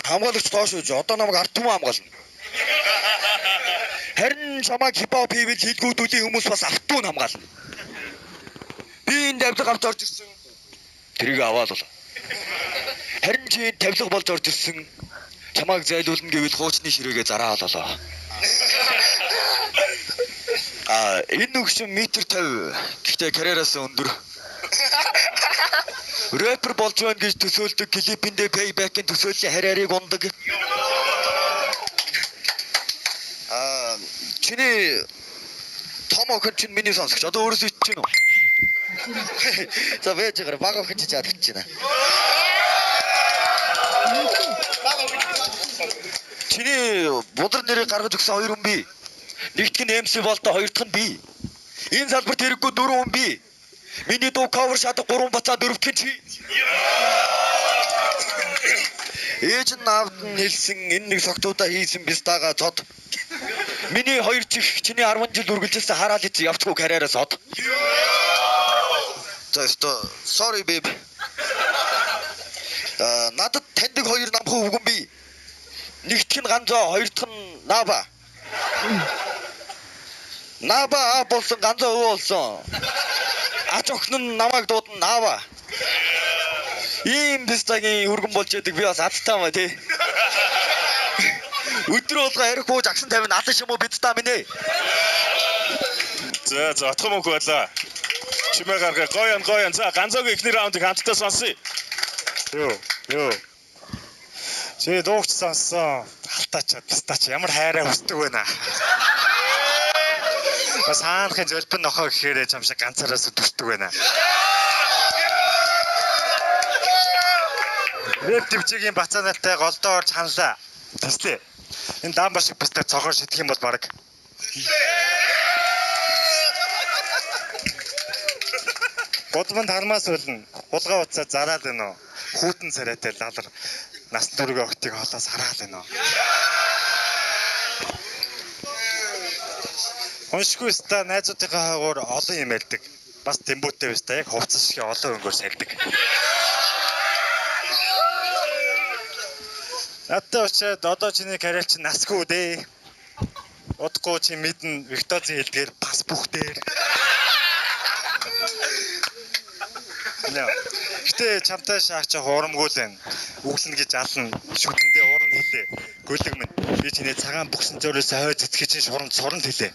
Хамгаалагч доош үж одоо намайг ард түмэн хамгаална. Харин чамайг хипхоп хийвэл хэлгүүдүүдийн хүмүүс бас ард түмэн хамгаална. Би энэ тавилга авч орж ирсэн. Тэрийг аваад бол. Харин чи тавилга болж орж ирсэн. Чамайг зайлуулна гэвэл хуучны ширээгээ зараа олоо. Энэ үгшин метр 50. Гэхдээ карьераас өндөр. Рэпер болж байна гэж төсөөлдөг, клипэндээ payback-ийн төсөөллийн хараарыг ундаг. Чиний том охин чинь миний сонсогч. Одоо өөрөөсөө ичж гэнэ үү? За байж байгаа баг охин чи чад гэж байна. Чиний бодар нэрийг гаргаж өгсөн хоёр хүн бий. Нэгт нь MC болтой, хоёр дахь нь би. Энэ салбарт хэрэггүй дөрвөн хүн бий. Миний дуу cover шатах 3 бацаа 4 гэх чи. Ээж нь наавд нь хэлсэн энэ нэг согтуудаа хийсэн бистага цод. Миний хоёр чих чиний 10 жил үргэлжилсэн хараал ич явцгүй карьераас од. Sorry babe. Надад таньдаг хоёр намхуу үгэн бий. Нэгт нь ганцаа, хоёр дахь нь наба. Наба болсон ганцаа өвөө болсон. Ач охин нь намайг дуудана наава. Ийм бистагийн өргөн болж яадаг би бас адтай маа тий. Өдөр болгоо ярихгүй жагсан тавина надад юм уу бидтаа минь ээ. За отгоо мөнх байлаа. Чимээ гаргаа гоён. За ганцаагийн эхний раундыг хамтдаа сонсъё. Юу. Чи дуугч сонссон. Алтаач ямар хайраа хүсдэг вэ наа. Бас хаанхын зөлбөн нохоо гэхээр юм шиг ганцаараас өдөртөг байна. Рэп төвчгийн бацаанатай голдоо орж ханлаа. Тэслээ. Энэ даамбар шиг бистэ цогоор шидэх юм бол баг. Бодмонд хармаас үлнэ. Хулгай уцаа зараад байна уу? Хүүтэн царайтай лалар нас дөрөг охтыг холоос хараал байна уу? Уншгүй ста найзуудынхаа хаагуур олон юм ярьдаг. Бас тэмбүүтэй байста яг хувцас шиг олон өнгөөр сальдаг. Надтай очиад одоо чиний карьер чинь насгүй дээ. Удахгүй чи мэднэ Викторийн хэлдгээр бас бүхтээр. Гэтэ чамтай шаагч хурамгүй л байна. Үглэн гэж ална. Шүтэндээ уран хэлээ. Гөлөг минь би чиний цагаан бүхсэн зөөрөөс хойд цэцгий чинь шуранд сорнд хэлээ.